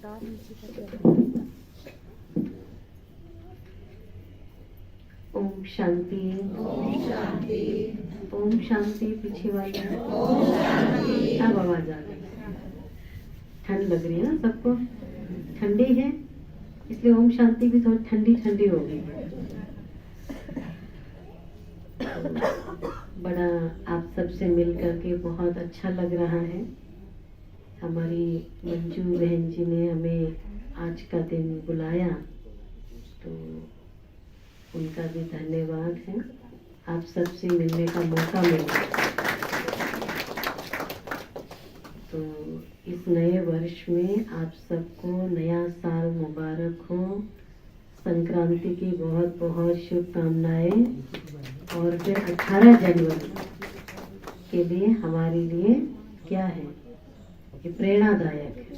ओम शांति। ओम शांति। ओम शांति। पीछे वाले ओम शांति। अब आवाज आ गई। ठंड लग रही है ना सबको, ठंडी है इसलिए ओम शांति भी थोड़ी ठंडी ठंडी हो गई है। बड़ा आप सबसे मिल करके बहुत अच्छा लग रहा है। हमारी मंजू बहन जी ने हमें आज का दिन बुलाया तो उनका भी धन्यवाद है। आप सबसे मिलने का मौका मिला तो इस नए वर्ष में आप सबको नया साल मुबारक हो। संक्रांति की बहुत बहुत शुभकामनाएं। और फिर 18 जनवरी के लिए हमारे लिए क्या है, ये प्रेरणादायक है।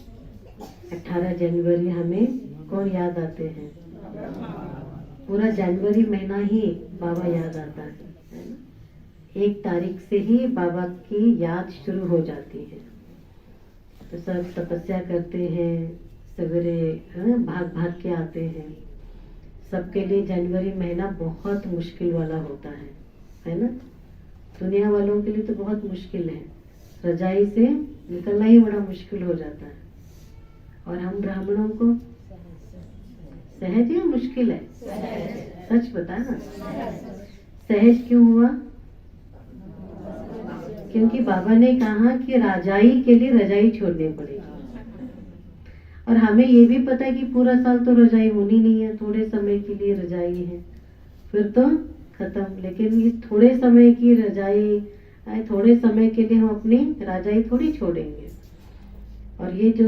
18 जनवरी हमें कौन याद आते हैं? पूरा जनवरी महीना ही बाबा याद आता है ना। 1 तारीख से ही बाबा की याद शुरू हो जाती है। तो सब तपस्या करते हैं, सवेरे भाग भाग के आते हैं। सबके लिए जनवरी महीना बहुत मुश्किल वाला होता है ना। दुनिया वालों के लिए तो बहुत मुश्किल है, रजाई से निकलना ही बड़ा मुश्किल हो जाता है। और हम ब्राह्मणों को सहज या मुश्किल है? सच बता ना। सहज क्यों हुआ? क्योंकि बाबा ने कहा कि राजाई के लिए रजाई छोड़नी पड़ेगी। और हमें ये भी पता है कि पूरा साल तो रजाई होनी नहीं है, थोड़े समय के लिए रजाई है, फिर तो खत्म। लेकिन ये थोड़े समय की रजाई, थोड़े समय के लिए हम अपनी रजाई थोड़ी छोड़ेंगे। और ये जो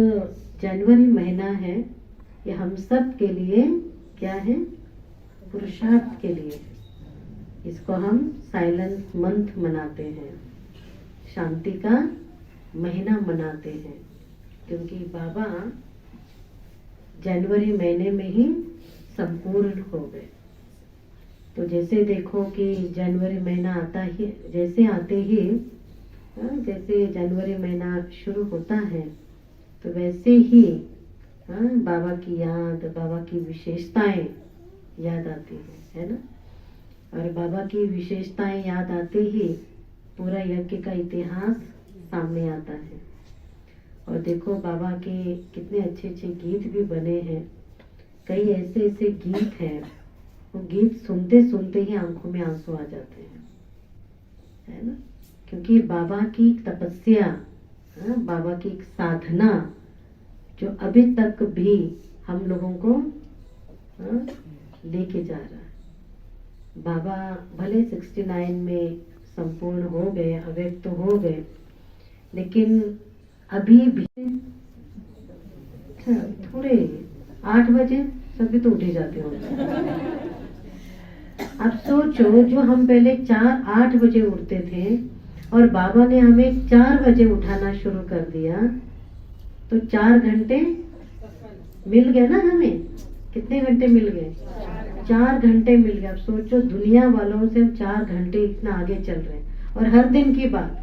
जनवरी महीना है ये हम सब के लिए क्या है? पुरुषार्थ के लिए। इसको हम साइलेंट मंथ मनाते हैं, शांति का महीना मनाते हैं। क्योंकि बाबा जनवरी महीने में ही संपूर्ण हो गए। तो जैसे देखो कि जनवरी महीना आता ही, जैसे आते ही जैसे जनवरी महीना शुरू होता है तो वैसे ही बाबा की याद, बाबा की विशेषताएं याद आती है ना। और बाबा की विशेषताएं याद आते ही पूरा यज्ञ का इतिहास सामने आता है। और देखो बाबा के कितने अच्छे अच्छे गीत भी बने हैं। कई ऐसे ऐसे गीत हैं, वो गीत सुनते सुनते ही आंखों में आंसू आ जाते हैं, है ना। क्योंकि बाबा की तपस्या, बाबा की साधना जो अभी तक भी हम लोगों को लेके जा रहा है। बाबा भले 69 में संपूर्ण हो गए, अव्यक्त हो गए, लेकिन अभी भी थोड़े 8 बजे सभी तो उठे जाते हो। अब सोचो, जो हम पहले 8 बजे उठते थे और बाबा ने हमें 4 बजे उठाना शुरू कर दिया तो 4 घंटे मिल गए ना हमें। कितने घंटे मिल गए? 4 घंटे मिल गए। अब सोचो दुनिया वालों से हम 4 घंटे इतना आगे चल रहे हैं। और हर दिन की बात,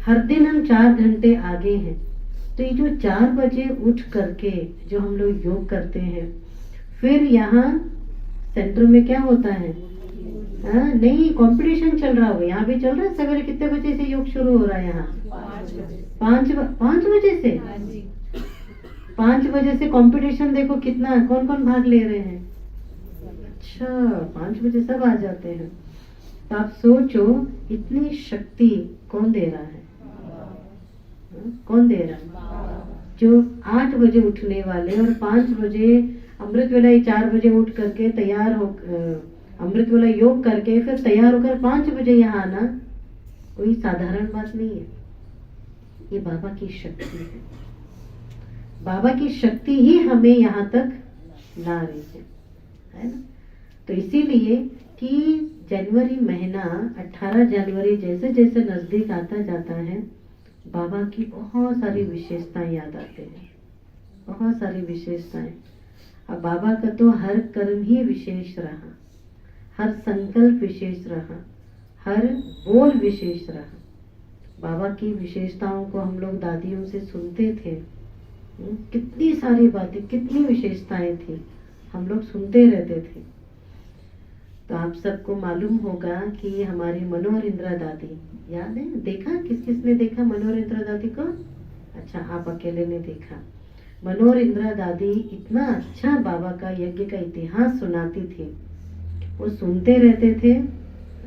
हर दिन हम 4 घंटे आगे हैं। तो ये जो 4 बजे उठ करके जो हम लोग योग करते हैं, फिर यहाँ सेंटर में क्या होता है? नहीं, कंपटीशन चल रहा होगा। यहाँ भी चल रहा है। सवेरे कितने बजे से योग शुरू हो रहा है? यहाँ 5 बजे से। 5 बजे से कंपटीशन देखो कितना, कौन कौन भाग ले रहे हैं। अच्छा, 5 बजे सब आ जाते हैं। तो आप सोचो इतनी शक्ति कौन दे रहा है? कौन दे रहा है? जो 8 बजे उठने वाले और 5 बजे अमृत वेला, 4 बजे उठ करके तैयार हो, अमृत वेला योग करके फिर तैयार होकर 5 बजे यहाँ आना कोई साधारण बात नहीं है। ये बाबा की शक्ति है। बाबा की शक्ति ही हमें यहाँ तक ला रही है ना। तो इसीलिए कि जनवरी महीना 18 जनवरी जैसे जैसे नजदीक आता जाता है, बाबा की बहुत सारी विशेषताएं याद आते हैं, बहुत सारी विशेषताएं। अब बाबा का तो हर कर्म ही विशेष रहा, हर संकल्प विशेष रहा, हर बोल विशेष रहा। बाबा की विशेषताओं को हम लोग दादियों से सुनते थे कितनी सारी बातें, कितनी विशेषताएं थी, हम लोग सुनते रहते थे। तो आप सबको मालूम होगा कि हमारी मनोहर इंदिरा दादी, याद है? देखा, किस किस ने देखा मनोहर इंदिरा दादी को? अच्छा, आप अकेले ने देखा। मनोहर इंदिरा दादी इतना अच्छा बाबा का यज्ञ का इतिहास सुनाती थी। वो सुनते रहते थे,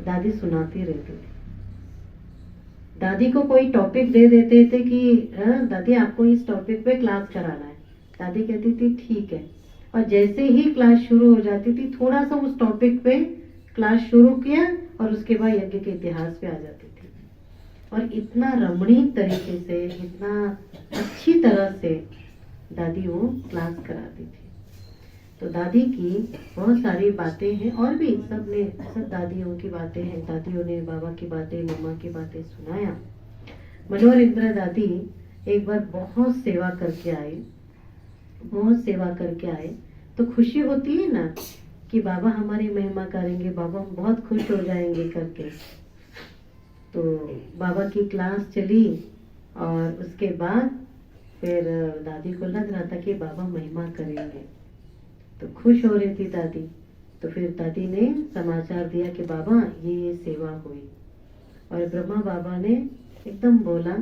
दादी सुनाती रहती थी। दादी को कोई टॉपिक दे देते थे कि दादी आपको इस टॉपिक पे क्लास कराना है, दादी कहती थी ठीक है, और जैसे ही क्लास शुरू हो जाती थी थोड़ा सा उस टॉपिक पे क्लास शुरू किया और उसके बाद यज्ञ के इतिहास पे आ जाती थी। और इतना रमणीक तरीके से, इतना अच्छी तरह से दादी वो क्लास कराती थी। तो दादी की बहुत सारी बातें हैं, और भी सब दादियों की बातें हैं। दादियों ने बाबा की बातें, मम्मा की बातें सुनाया। मनोहर इंदिरा दादी एक बार बहुत सेवा करके आए, तो खुशी होती है ना कि बाबा हमारी महिमा करेंगे, बाबा हम बहुत खुश हो जाएंगे करके। तो बाबा की क्लास चली और उसके बाद फिर दादी को लग रहा था कि बाबा महिमा करेंगे, तो खुश हो रही थी दादी। तो फिर दादी ने समाचार दिया कि बाबा ये सेवा हुई, और ब्रह्मा बाबा ने एकदम बोला,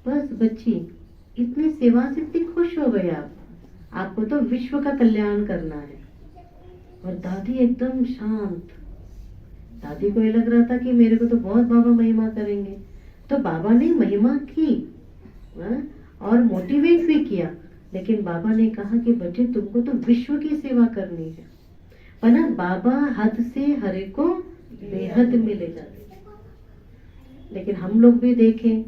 बस बच्ची, इतनी सेवा से इतनी खुश हो गए आपको तो विश्व का कल्याण करना है। और दादी एकदम शांत। दादी को ये लग रहा था कि मेरे को तो बहुत बाबा महिमा करेंगे। तो बाबा ने महिमा की और मोटिवेट भी किया, लेकिन बाबा ने कहा कि बच्चे तुमको तो विश्व की सेवा करनी है। पर ना बाबा हद से हरे को बेहद में ले जाते। लेकिन हम लोग भी देखें,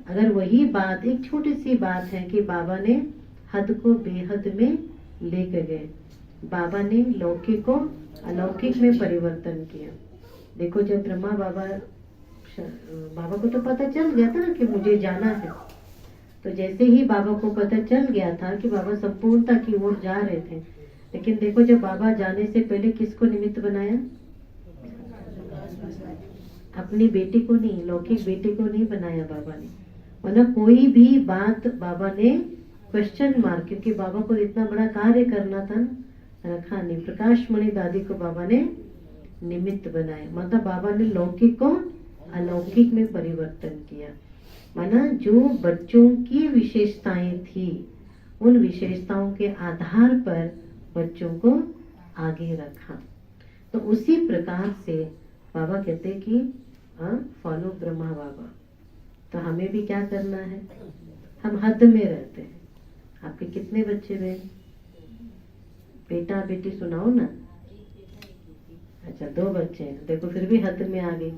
अगर वही बात, एक छोटी सी बात है कि बाबा ने हद को बेहद में लेकर गए, बाबा ने लौकिक को अलौकिक में परिवर्तन किया। देखो जब ब्रह्मा बाबा को तो पता चल गया था ना कि मुझे जाना है, तो जैसे ही बाबा को पता चल गया था कि बाबा संपूर्णता की ओर जा रहे थे, लेकिन देखो जब बाबा जाने से पहले किसको निमित्त बनाया? अपनी बेटी को नहीं, लौकिक बेटी को नहीं बनाया बाबा ने। मतलब कोई भी बात बाबा ने क्वेश्चन मार्क, क्योंकि बाबा को इतना बड़ा कार्य करना था ना, रखा नहीं। प्रकाश मणि दादी को बाबा ने निमित्त बनाया, मतलब बाबा ने लौकिक को अलौकिक में परिवर्तन किया। माना जो बच्चों की विशेषताएं थी, उन विशेषताओं के आधार पर बच्चों को आगे रखा। तो उसी प्रकार से बाबा कहते कि फॉलो ब्रह्मा बाबा। तो हमें भी क्या करना है? हम हद में रहते हैं। आपके कितने बच्चे बहन? बेटा बेटी सुनाओ ना। अच्छा 2 बच्चे हैं, देखो फिर भी हद में आ गई।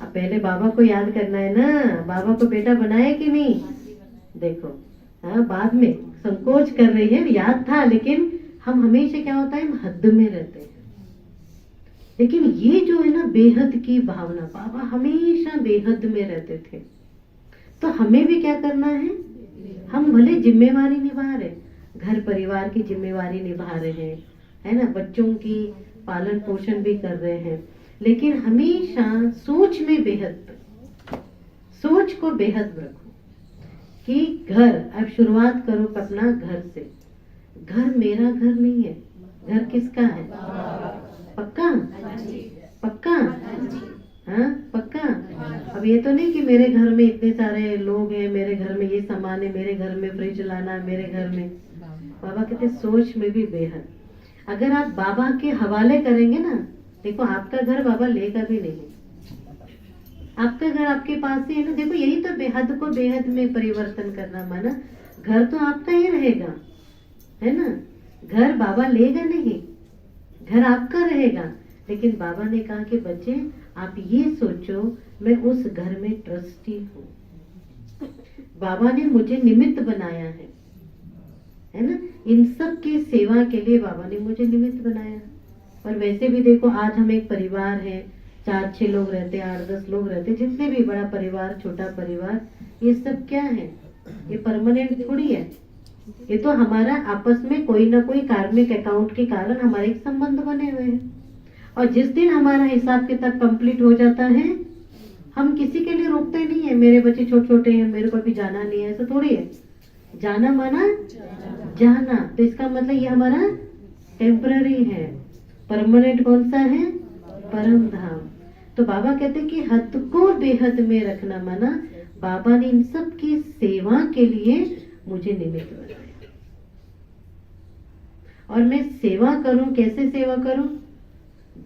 अब पहले बाबा को याद करना है ना, बाबा को बेटा बनाया कि नहीं? देखो बाद में संकोच कर रही है, याद था, लेकिन हम हमेशा क्या होता है, हम हद में रहते हैं। लेकिन ये जो है ना बेहद की भावना, बाबा हमेशा बेहद में रहते थे। तो हमें भी क्या करना है? हम भले जिम्मेवारी निभा रहे, घर परिवार की जिम्मेवारी निभा रहे हैं, है ना, बच्चों की पालन पोषण भी कर रहे हैं, लेकिन हमेशा सोच में बेहद, सोच को बेहद रखो कि घर, अब शुरुआत करो अपना घर से। घर मेरा घर नहीं है, घर किसका है? पक्का? पक्का? हाँ पक्का। अब ये तो नहीं कि मेरे घर में इतने सारे लोग हैं, मेरे घर में ये सामान है, मेरे घर में फ्रिज लाना है, मेरे घर में। बाबा कहते सोच में भी बेहद। अगर आप बाबा के हवाले करेंगे ना, देखो आपका घर बाबा लेगा भी नहीं, आपका घर आपके पास ही है ना। देखो यही तो बेहद को बेहद में परिवर्तन करना। माना घर तो आपका ही रहेगा, है ना, घर बाबा लेगा नहीं, घर आपका रहेगा। लेकिन बाबा ने कहा कि बच्चे आप ये सोचो, मैं उस घर में ट्रस्टी हूँ, बाबा ने मुझे निमित्त बनाया है ना, इन सब की सेवा के लिए बाबा ने मुझे निमित्त बनाया। और वैसे भी देखो आज हम एक परिवार है, 4-6 लोग रहते, 8-10 लोग रहते, जितने भी बड़ा परिवार छोटा परिवार, ये सब क्या है? ये परमानेंट थोड़ी है। ये तो हमारा आपस में कोई ना कोई कार्मिक अकाउंट के कारण हमारे एक संबंध बने हुए हैं। और जिस दिन हमारा हिसाब किताब कंप्लीट हो जाता है, हम किसी के लिए रोकते नहीं है। मेरे बच्चे छोटे छोटे हैं, मेरे को भी जाना नहीं है, ऐसा थोड़ी है। जाना माना जाना, तो इसका मतलब ये हमारा टेम्पररी है। परमानेंट कौन सा है? परम धाम। तो बाबा कहते हैं कि हद को बेहद में रखना माना बाबा ने इन सब की सेवा के लिए मुझे निमित्त बनाया। और मैं सेवा करूं, कैसे सेवा करूं?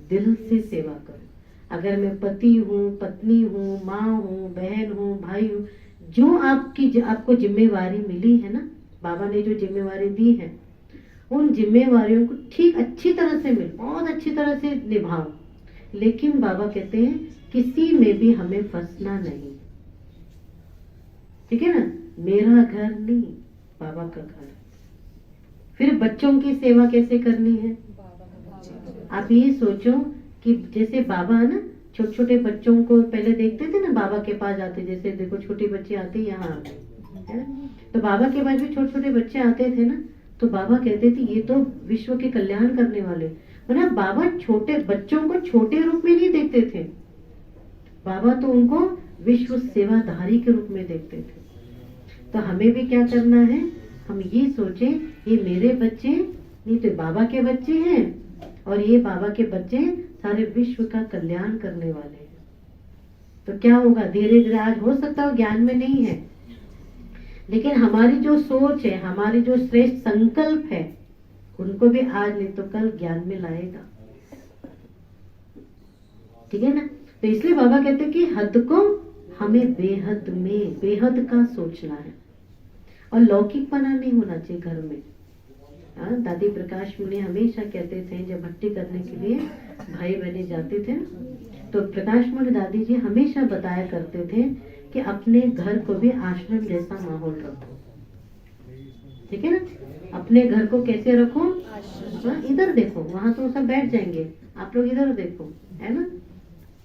दिल से सेवा करूं। अगर मैं पति हूँ, पत्नी हूँ, माँ हूँ, बहन हूँ, भाई हूँ, जो आपको जिम्मेवारी मिली है ना, बाबा ने जो जिम्मेवारी दी है, उन जिम्मेवारियों को ठीक अच्छी तरह से बहुत अच्छी तरह से निभाओ। लेकिन बाबा कहते हैं किसी में भी हमें फंसना नहीं, ठीक है ना? मेरा घर नहीं, बाबा का घर। फिर बच्चों की सेवा कैसे करनी है? आप ये सोचो कि जैसे बाबा ना छोटे छोटे बच्चों को पहले देखते थे ना, बाबा के पास जाते, जैसे देखो छोटे बच्चे आते यहाँ आते, है ना? तो बाबा के पास भी छोटे छोटे बच्चे आते थे ना, तो बाबा कहते थे ये तो विश्व के कल्याण करने वाले। मतलब बाबा छोटे बच्चों को छोटे रूप में नहीं देखते थे, बाबा तो उनको विश्व सेवाधारी के रूप में देखते थे। तो हमें भी क्या करना है? हम ये सोचे ये मेरे बच्चे नहीं तो बाबा के बच्चे हैं, और ये बाबा के बच्चे सारे विश्व का कल्याण करने वाले हैं। तो क्या होगा? धीरे धीरे, आज हो सकता है ज्ञान में नहीं है, लेकिन हमारी जो सोच है, हमारी जो श्रेष्ठ संकल्प है, उनको भी आज नहीं तो कल ज्ञान में लाएगा, ठीक है ना? तो इसलिए बाबा कहते हैं कि हद को हमें बेहद का सोचना है, और लौकिकपना नहीं होना चाहिए घर में। दादी प्रकाश मुनि हमेशा कहते थे, जब भट्टी करने के लिए भाई बहने जाते थे तो प्रकाश मुनि दादी जी हमेशा बताया करते थे कि अपने घर को भी आश्रम जैसा माहौल रखो, ठीक है ना? अपने घर को कैसे रखो? इधर देखो, वहां तो सब बैठ जाएंगे, आप लोग इधर देखो, है ना?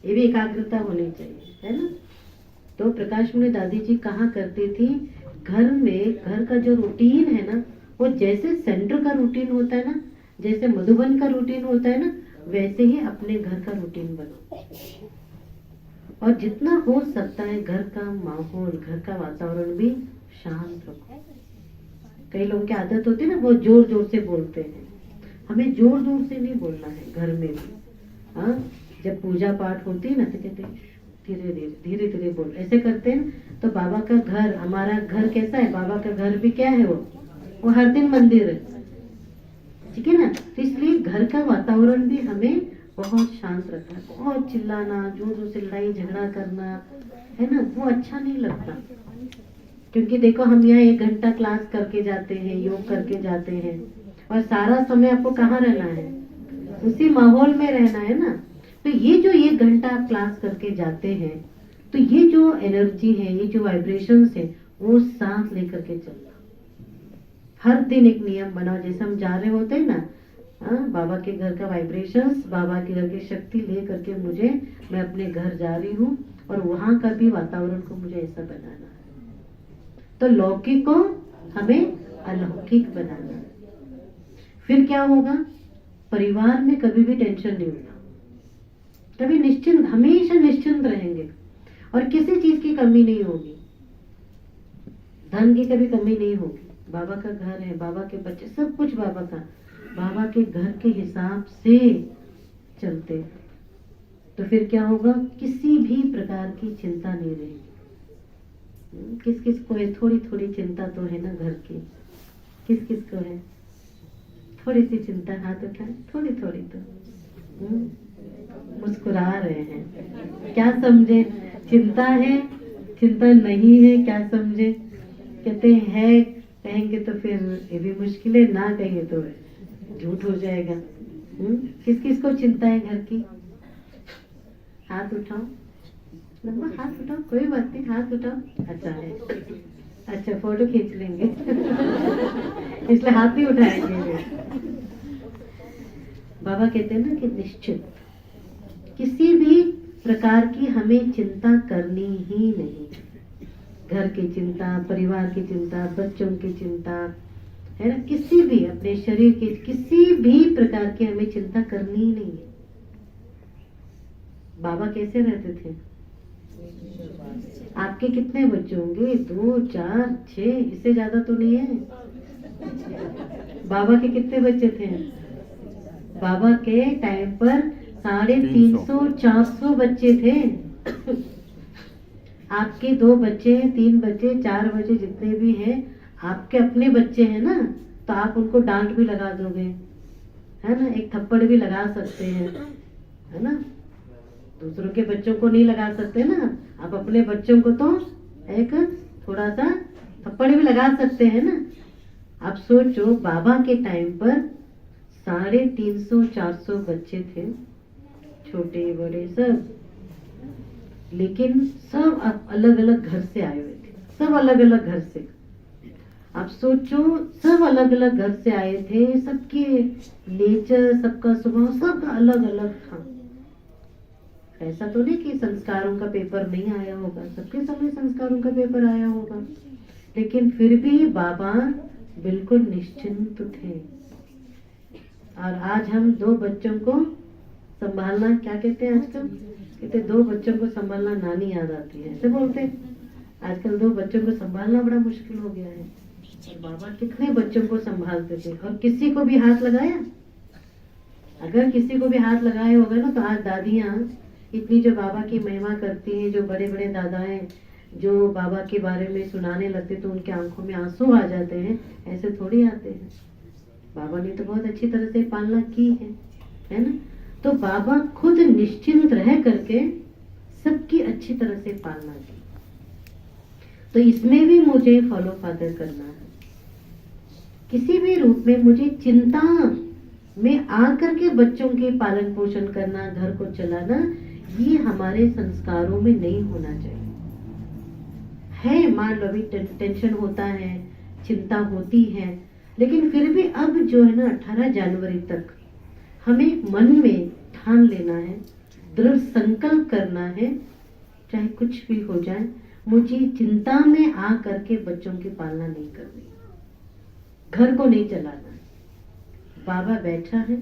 ये भी एकाग्रता होनी चाहिए, है ना? तो प्रकाश मुनि दादी जी कहा करती थी, घर में, घर का जो रूटीन है ना, वो जैसे सेंटर का रूटीन होता है ना, जैसे मधुबन का रूटीन होता है ना, वैसे ही अपने घर का रूटीन बनाओ। और जितना हो सकता है घर का माहौल, घर का वातावरण भी शांत रखो। कई लोगों की आदत होती है ना, वो जोर जोर से बोलते हैं। हमें जोर जोर से नहीं बोलना है घर में भी। हाँ, जब पूजा पाठ होती है ना, तो कहते हैं धीरे धीरे बोल, ऐसे करते हैं। तो बाबा का घर, हमारा घर कैसा है? बाबा का घर भी क्या है? वो हर दिन मंदिर है, ठीक है ना? तो इसलिए घर का वातावरण भी हमें बहुत शांत रखना है। बहुत चिल्लाना, जोर जोर से लड़ाई झगड़ा करना, है ना, वो अच्छा नहीं लगता। क्योंकि देखो, हम यहाँ 1 घंटा क्लास करके जाते हैं, योग करके जाते हैं, और सारा समय आपको कहाँ रहना है? उसी माहौल में रहना है ना। तो ये जो 1 घंटा आप क्लास करके जाते हैं, तो ये जो एनर्जी है, ये जो वाइब्रेशंस है, वो साथ लेकर के चलना। हर दिन एक नियम बनाओ, जैसे हम जा रहे होते हैं ना, बाबा के घर का वाइब्रेशंस, बाबा के घर की शक्ति ले करके मैं अपने घर जा रही हूँ, और वहां का भी वातावरण को मुझे ऐसा बनाना है। तो लौकिक को हमें अलौकिक बनाना है। फिर क्या होगा? परिवार में कभी भी टेंशन नहीं होगा, कभी निश्चिंत, हमेशा निश्चिंत रहेंगे, और किसी चीज की कमी नहीं होगी। धन की कभी कमी नहीं होगी। बाबा का घर है, बाबा के बच्चे, सब कुछ बाबा का, बाबा के घर के हिसाब से चलते। तो फिर क्या होगा? किसी भी प्रकार की चिंता नहीं रहेगी। किस किस को है? थोड़ी थोड़ी चिंता तो है ना घर की। किस किस को है थोड़ी सी चिंता? हाथ उठाए, थोड़ी थोड़ी तो मुस्कुरा रहे हैं। क्या समझे? चिंता है, चिंता नहीं है, क्या समझे? कहते हैं कहेंगे तो फिर ये भी मुश्किल है, ना कहेंगे तो झूठ हो जाएगा। किस किस को चिंता है घर की? हाथ उठाओ, लंबा हाथ उठाओ, कोई बात नहीं, हाथ उठाओ। अच्छा है, अच्छा फोटो खींच लेंगे इसलिए हाथ नहीं उठाएंगे। बाबा कहते हैं ना कि निश्चित किसी भी प्रकार की हमें चिंता करनी ही नहीं। घर की चिंता, परिवार की चिंता, बच्चों की चिंता, है ना, किसी भी अपने शरीर की किसी भी प्रकार की हमें चिंता करनी ही नहीं है। बाबा कैसे रहते थे? आपके कितने बच्चे होंगे? 2, 4, 6, इससे ज्यादा तो नहीं है। बाबा के कितने बच्चे थे? बाबा के टाइम पर 350, 400 बच्चे थे। आपके 2 बच्चे, 3 बच्चे, 4 बच्चे जितने भी हैं, आपके अपने बच्चे हैं ना, तो आप उनको डांट भी लगा दोगे, है ना, एक थप्पड़ भी लगा सकते हैं, है ना। दूसरों के बच्चों को नहीं लगा सकते ना, आप अपने बच्चों को तो एक थोड़ा सा थप्पड़ भी लगा सकते हैं ना। आप सोचो, बाबा के टाइम पर 350, 400 बच्चे थे, छोटे बड़े सब, लेकिन सब अलग अलग घर से आए हुए थे, सब अलग अलग घर से। आप सोचो, सब अलग अलग घर से आए थे, सबके नेचर, सबका स्वभाव सबका अलग अलग था। ऐसा तो नहीं कि संस्कारों का पेपर नहीं आया होगा, सबके समय संस्कारों का पेपर आया होगा, लेकिन फिर भी बाबा बिल्कुल निश्चिंत थे। और आज हम 2 बच्चों को संभालना, क्या कहते हैं आजकल, कहते 2 बच्चों को संभालना नानी याद आती है, ऐसे बोलते हैं। आजकल 2 बच्चों को संभालना बड़ा मुश्किल हो गया है। और बाबा कितने बच्चों को संभालते थे, और किसी को भी हाथ लगाया, अगर किसी को भी हाथ लगाया होगा ना, तो आज दादियाँ इतनी जो बाबा की महिमा करती हैं, जो बड़े बड़े दादा हैं जो बाबा के बारे में सुनाने लगते, तो उनके आंखों में आंसू आ जाते हैं, ऐसे थोड़ी आते हैं। बाबा ने तो बहुत अच्छी तरह से पालना की है ना। तो बाबा खुद निश्चिंत रह करके सबकी अच्छी तरह से पालना की। तो इसमें भी मुझे फॉलो फादर करना है। किसी भी रूप में मुझे चिंता में आकर के बच्चों के पालन पोषण करना, घर को चलाना, ये हमारे संस्कारों में नहीं होना चाहिए। है, मान लो अभी टेंशन होता है, चिंता होती है, लेकिन फिर भी अब जो है ना 18 जनवरी तक हमें मन में ठान लेना है, दृढ़ संकल्प करना है, चाहे कुछ भी हो जाए, मुझे चिंता में आ करके बच्चों की पालना नहीं करनी, घर को नहीं चलाना। बाबा बैठा है,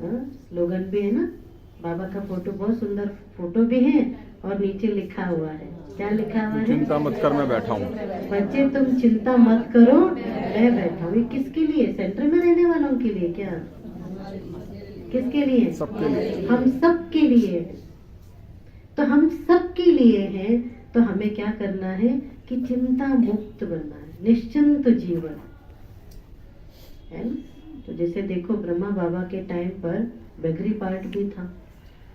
स्लोगन भी है ना, बाबा का फोटो, बहुत सुंदर फोटो भी है, और नीचे लिखा हुआ है, क्या लिखा हुआ है? चिंता मत कर, मैं बैठा हूँ। बच्चे तुम चिंता मत करो, मैं बैठा हूँ। किसके लिए? सेंटर में रहने वालों के लिए क्या? किसके लिए? सबके लिए। हम सबके लिए। तो हम सबके लिए हैं, तो हमें क्या करना है कि चिंता मुक्त बनना है, निश्चिंत जीवन है ना। तो जैसे देखो, ब्रह्मा बाबा के टाइम पर बेगरी पार्ट भी था।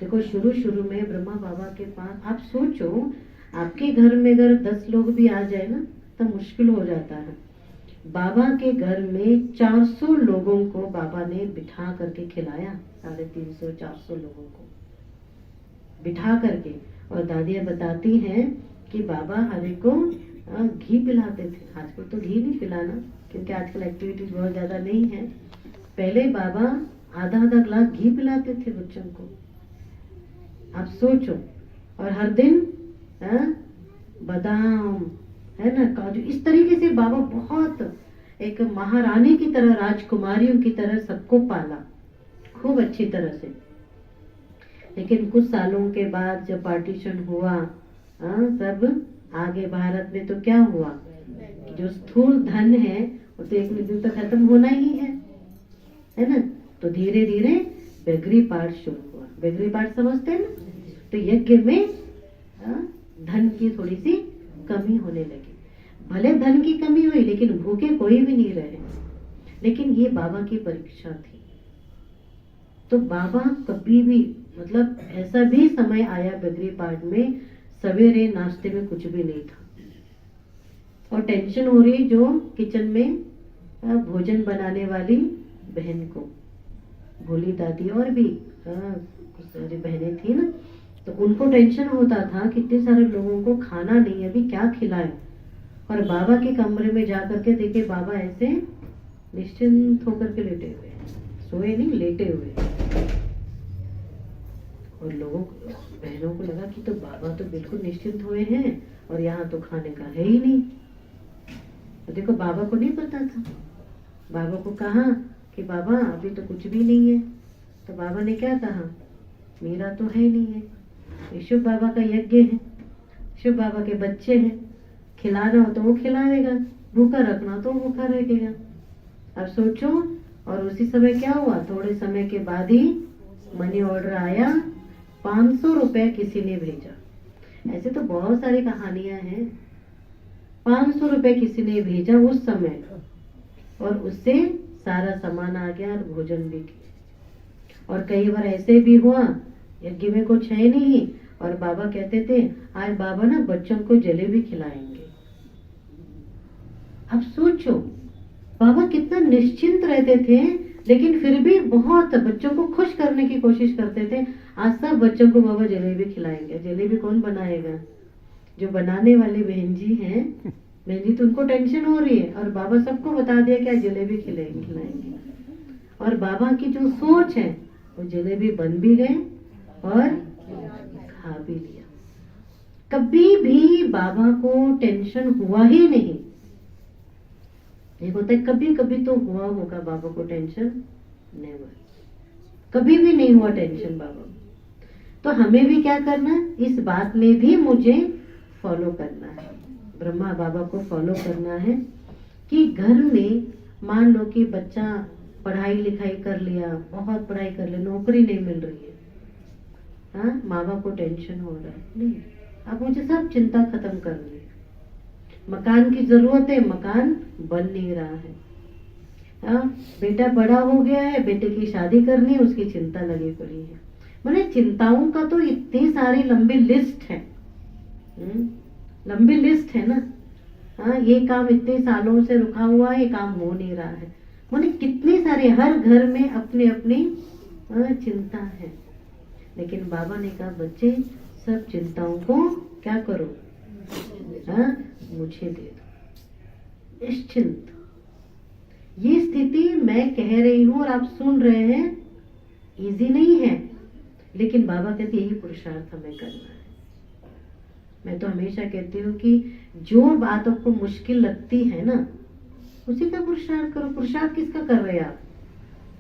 देखो, शुरू में ब्रह्मा बाबा के पास, आप सोचो आपके घर में अगर 10 लोग भी आ जाए ना, तो मुश्किल हो जाता है। बाबा के घर में 400 लोगों को बाबा ने बिठा करके खिलाया, 350, 400 लोगों को बिठा करके। और दादियाँ बताती हैं कि बाबा हरे को घी पिलाते थे। आजकल तो घी नहीं पिलाना, क्योंकि आजकल एक्टिविटीज बहुत ज्यादा नहीं है। पहले बाबा आधा ग्लास घी पिलाते थे बच्चों को, आप सोचो। और हर दिन बादाम, है ना, काजू, इस तरीके से बाबा बहुत एक महारानी की तरह, राजकुमारियों की तरह सबको पाला, खूब अच्छी तरह से। लेकिन कुछ सालों के बाद जब पार्टीशन हुआ, सब आगे भारत में, तो क्या हुआ, जो स्थूल धन है वो तो एक दिन तक खत्म होना ही है ना। तो धीरे धीरे बेगरी पार्ट शुरू हुआ। बेगरी पार्ट समझते हैं ना? तो यज्ञ में धन की थोड़ी सी कमी होने लगी। भले धन की कमी हुई, लेकिन भूखे कोई भी नहीं रहे। लेकिन ये बाबा की परीक्षा थी। तो बाबा कभी भी, मतलब ऐसा भी समय आया बेगरी पार्ट में, सवेरे नाश्ते में कुछ भी नहीं था, और टेंशन हो रही जो किचन में भोजन बनाने वाली बहन को, भोली दादी और भी कुछ सारी बहनें थी ना, तो उनको टेंशन होता था कि इतने सारे लोगों को खाना नहीं है, अभी क्या खिलाएं। और बाबा के कमरे में जाकर के देखे, बाबा ऐसे निश्चिंत होकर के लेटे हुए, सोए नहीं, लेटे हुए। और लोगों को, बहनों को लगा कि तो बाबा तो बिल्कुल निश्चिंत हुए हैं, और यहाँ तो खाने का है ही नहीं। तो देखो, बाबा को नहीं पता था। बाबा को कहा कि बाबा अभी तो कुछ भी नहीं है। तो बाबा ने क्या कहा, मेरा तो है नहीं है, ईश्वर बाबा का यज्ञ है, शिव बाबा के बच्चे हैं, खिलाना हो तो वो खिलाएगा, भूखा रखना तो भूखा रहेगा। अब सोचो, और उसी समय क्या हुआ, थोड़े समय के बाद ही मनी ऑर्डर आया, 500 रुपए किसी ने भेजा। ऐसे तो बहुत सारी कहानियां हैं। 500 रुपए किसी ने भेजा उस समय, और उससे सारा सामान आ गया और भोजन भी किया। और कई बार ऐसे भी हुआ, यज्ञ में कुछ है नहीं और बाबा कहते थे आज बाबा ना बच्चों को जलेबी खिलाएंगे। अब सोचो, बाबा कितना निश्चिंत रहते थे, लेकिन फिर भी बहुत बच्चों को खुश करने की कोशिश करते थे। आज सब बच्चों को बाबा जलेबी खिलाएंगे। जलेबी कौन बनाएगा? जो बनाने वाले बहन जी हैं, बहन जी तो उनको टेंशन हो रही है, और बाबा सबको बता दिया कि आज जलेबी खिलाएंगे। और बाबा की जो सोच है, वो जलेबी बन भी गए और खा भी लिया। कभी भी बाबा को टेंशन हुआ ही नहीं। एक होता है कभी कभी तो हुआ होगा बाबा को टेंशन, नेवर, कभी भी नहीं हुआ टेंशन बाबा। तो हमें भी क्या करना है, इस बात में भी मुझे फॉलो करना है, ब्रह्मा बाबा को फॉलो करना है कि घर में मान लो कि बच्चा पढ़ाई लिखाई कर लिया, बहुत पढ़ाई कर लिया, नौकरी नहीं मिल रही है, हाँ, माँ बाप को टेंशन हो रहा है, नहीं, अब मुझे सब चिंता खत्म करनी है। मकान की जरूरत है, मकान बन नहीं रहा है, हाँ, बेटा बड़ा हो गया है, बेटे की शादी करनी है, उसकी चिंता लगी पड़ी है। मैंने चिंताओं का तो इतनी सारी लंबी लिस्ट है, लंबी लिस्ट है ना, हाँ, ये काम इतने सालों से रुका हुआ है, ये काम हो नहीं रहा है। मैंने कितनी सारी, हर घर में अपनी अपनी चिंता है। लेकिन बाबा ने कहा बच्चे सब चिंताओं को क्या करो, हाँ, मुझे दे दो, निश्चिंत। ये स्थिति मैं कह रही हूं और आप सुन रहे हैं, इजी नहीं है, लेकिन बाबा कहते यही पुरुषार्थ हमें करना है। मैं तो हमेशा कहती हूँ कि जो बात आपको मुश्किल लगती है ना, उसी का पुरुषार्थ करो। पुरुषार्थ किसका कर रहे हैं आप?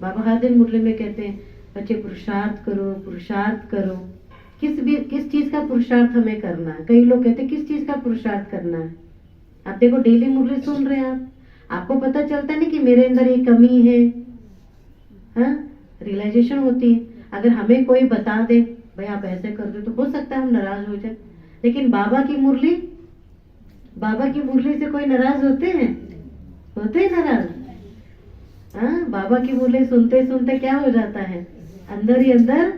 बाबा हर दिन मुरली में कहते हैं बच्चे पुरुषार्थ करो, पुरुषार्थ करो। किस चीज का पुरुषार्थ हमें करना है? कई लोग कहते हैं किस चीज का पुरुषार्थ करना है? आप देखो डेली मुरली सुन रहे हैं आप, आपको पता चलता है ना कि मेरे अंदर ये कमी है, हाँ, रियलाइजेशन होती है। अगर हमें कोई बता दे भाई आप ऐसे कर दो, तो हो सकता है हम नाराज हो जाए, लेकिन बाबा की मुरली से कोई नाराज होते हैं नाराज? हाँ, बाबा की मुरली सुनते सुनते क्या हो जाता है, अंदर ही अंदर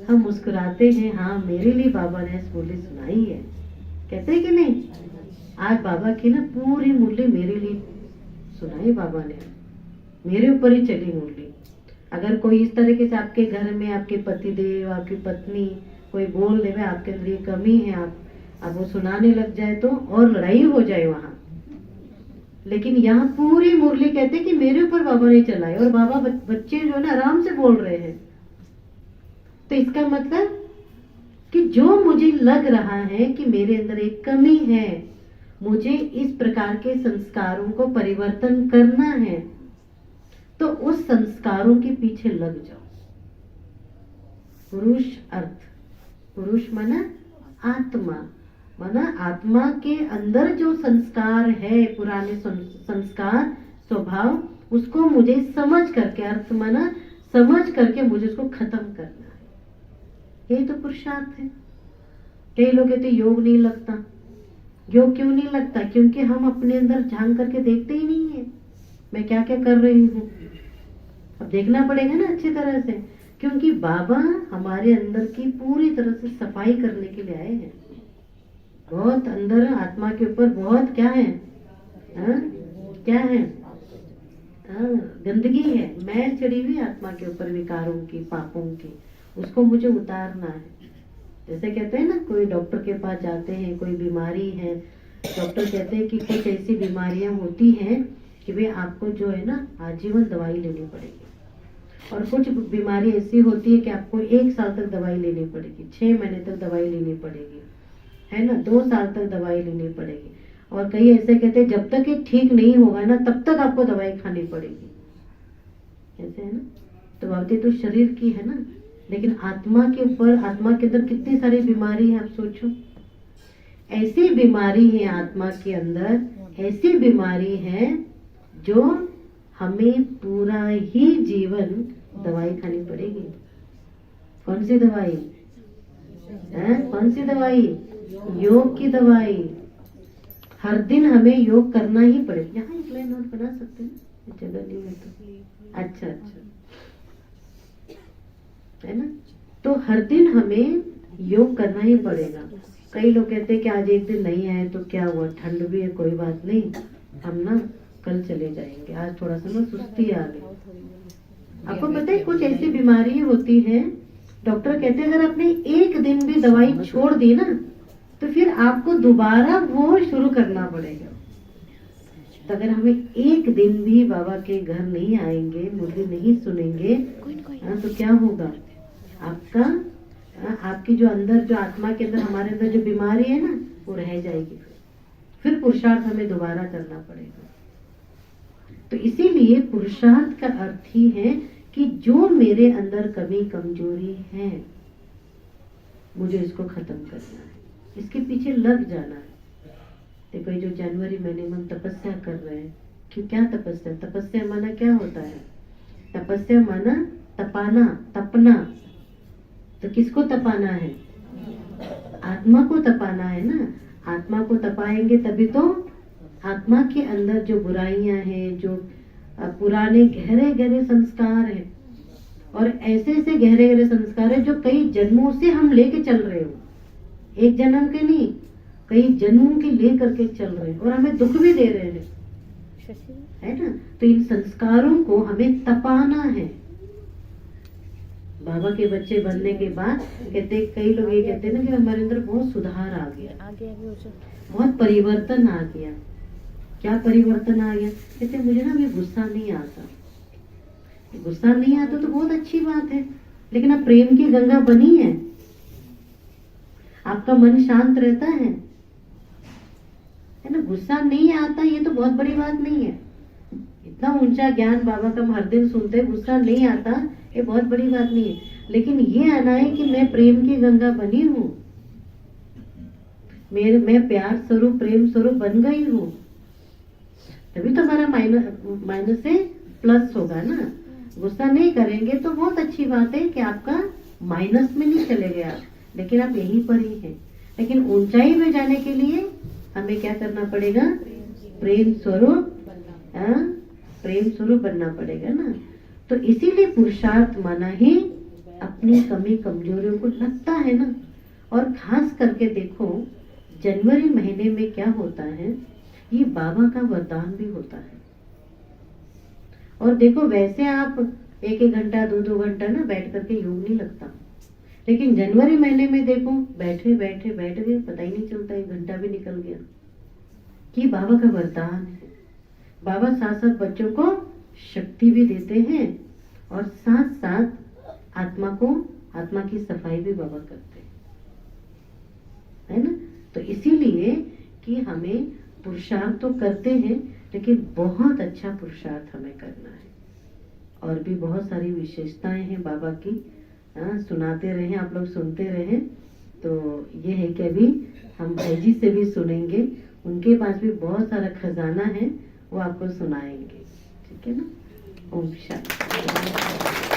हम मुस्कुराते हैं, हाँ मेरे लिए बाबा ने इस मुरली सुनाई है, कहते हैं कि नहीं? आज बाबा की ना पूरी मुरली मेरे लिए सुनाई बाबा ने, मेरे ऊपर ही चली मुरली। अगर कोई इस तरीके से आपके घर में आपके पति देव, आपकी पत्नी कोई बोल दे आपके अंदर ये कमी है, आप अब वो सुनाने लग जाए तो और लड़ाई हो जाए वहां। लेकिन यहाँ पूरी मुरली कहते कि मेरे ऊपर बाबा ने चलाई, और बाबा बच्चे जो है ना आराम से बोल रहे हैं। तो इसका मतलब कि जो मुझे लग रहा है कि मेरे अंदर एक कमी है, मुझे इस प्रकार के संस्कारों को परिवर्तन करना है, तो उस संस्कारों के पीछे लग जाओ। पुरुष अर्थ, पुरुष माना आत्मा, माना आत्मा के अंदर जो संस्कार है, पुराने संस्कार स्वभाव, उसको मुझे समझ करके, अर्थ माना समझ करके मुझे उसको खत्म करना है। यही तो पुरुषार्थ है। कई लोग कहते योग नहीं लगता। योग क्यों नहीं लगता? क्योंकि हम अपने अंदर झांक करके देखते ही नहीं है मैं क्या क्या कर रही हूँ। अब देखना पड़ेगा ना अच्छी तरह से, क्योंकि बाबा हमारे अंदर की पूरी तरह से सफाई करने के लिए आए हैं। बहुत अंदर आत्मा के ऊपर बहुत क्या है, क्या है, गंदगी है, मैल चढ़ी हुई आत्मा के ऊपर, विकारों की, पापों की, उसको मुझे उतारना है। जैसे कहते हैं ना, कोई डॉक्टर के पास जाते हैं, कोई बीमारी है, डॉक्टर कहते हैं कि कुछ ऐसी बीमारियां होती हैं कि भाई आपको जो है ना आजीवन दवाई लेनी पड़ेगी, और कुछ बीमारी ऐसी होती है कि आपको 1 साल तक दवाई लेनी पड़ेगी, 6 महीने तक दवाई लेनी पड़ेगी, है ना, 2 साल तक दवाई लेनी पड़ेगी। और कई ऐसे कहते हैं जब तक ये ठीक नहीं होगा ना तब तक आपको दवाई खानी पड़ेगी, ऐसे है ना। तो बात तो शरीर की है ना, लेकिन आत्मा के ऊपर, आत्मा के अंदर कितनी सारी बीमारी है आप सोचो। ऐसी बीमारी है आत्मा के अंदर, ऐसी बीमारी है जो हमें पूरा ही जीवन दवाई खानी पड़ेगी। कौन सी दवाई है? कौन सी दवाई? योग की दवाई। हर दिन हमें योग करना ही पड़ेगा। यहाँ एक लाइन और बना सकते हैं, जगह नहीं है तो। अच्छा अच्छा, है ना? तो हर दिन हमें योग करना ही पड़ेगा। कई लोग कहते हैं कि आज एक दिन नहीं आए तो क्या हुआ, ठंड भी है, कोई बात नहीं, हम ना कल चले जाएंगे, आज थोड़ा सा ना सुस्ती आ गई। आपको पता है कुछ ऐसी बीमारी होती है, डॉक्टर कहते हैं अगर आपने एक दिन भी दवाई छोड़ दी ना तो फिर आपको दोबारा वो शुरू करना पड़ेगा। तो अगर हमें एक दिन भी बाबा के घर नहीं आएंगे, मुरली नहीं सुनेंगे, तो क्या होगा? आपकी जो अंदर, जो आत्मा के अंदर, हमारे अंदर जो बीमारी है ना, वो रह जाएगी। फिर पुरुषार्थ हमें दोबारा करना पड़ेगा। तो इसीलिए पुरुषार्थ का अर्थ ही है कि जो मेरे अंदर कमी कमजोरी है, मुझे इसको खत्म करना है, इसके पीछे लग जाना है। देखो ये जो जनवरी महीने में हम तपस्या कर रहे हैं, क्यों? क्या तपस्या? तपस्या माना क्या होता है? तपस्या माना तपाना, तपना। तो किसको तपाना है? आत्मा को तपाना है ना। आत्मा को तपाएंगे तभी तो आत्मा के अंदर जो बुराइयां हैं, जो पुराने गहरे गहरे संस्कार हैं, और ऐसे ऐसे गहरे गहरे संस्कार है जो कई जन्मों से हम लेके चल रहे हो, एक जन्म के नहीं, कई जन्मों के ले करके चल रहे हैं और हमें दुख भी दे रहे हैं, है ना? तो इन संस्कारों को हमें तपाना है। बाबा के बच्चे बनने के बाद कहते, कई लोग ये कहते हैं ना कि हमारे अंदर बहुत सुधार आ गया, बहुत परिवर्तन आ गया। क्या परिवर्तन आ गया? कहते मुझे ना अभी गुस्सा नहीं आता। गुस्सा नहीं आता तो बहुत अच्छी बात है, लेकिन अब प्रेम की गंगा बनी है, आपका मन शांत रहता है ना? गुस्सा नहीं आता ये तो बहुत बड़ी बात नहीं है। इतना ऊंचा ज्ञान बाबा का हम हर दिन सुनते हैं, गुस्सा नहीं आता ये बहुत बड़ी बात नहीं है, लेकिन ये आना है कि मैं प्रेम की गंगा बनी हूँ, मैं प्यार स्वरूप, प्रेम स्वरूप बन गई हूँ, तभी तो हमारा माइनस से प्लस होगा ना। गुस्सा नहीं करेंगे तो बहुत अच्छी बात है कि आपका माइनस में नहीं चले गया, लेकिन आप यहीं पर ही हैं। लेकिन ऊंचाई में जाने के लिए हमें क्या करना पड़ेगा? प्रेम स्वरूप, प्रेम स्वरूप बनना पड़ेगा ना। तो इसीलिए पुरुषार्थ माना ही अपनी कमी कमजोरियों को लगता है ना। और खास करके देखो जनवरी महीने में क्या होता है, ये बाबा का वरदान भी होता है। और देखो वैसे आप एक एक घंटा, दो घंटा ना बैठ करके योग नहीं लगता, लेकिन जनवरी महीने में देखो बैठे बैठे बैठ गए, पता ही नहीं चलता, एक घंटा भी निकल गया। कि बाबा का वरदान है। बाबा साथ साथ बच्चों को शक्ति भी देते हैं और साथ साथ आत्मा की सफाई भी बाबा करते हैं, है ना? तो इसीलिए कि हमें पुरुषार्थ तो करते हैं, लेकिन बहुत अच्छा पुरुषार्थ हमें करना है। और भी बहुत सारी विशेषताएं हैं बाबा की, सुनाते रहे, आप लोग सुनते रहे। तो ये है कि अभी हम भाई जी से भी सुनेंगे, उनके पास भी बहुत सारा खजाना है, वो आपको सुनाएंगे, ठीक है ना? ओम शांति।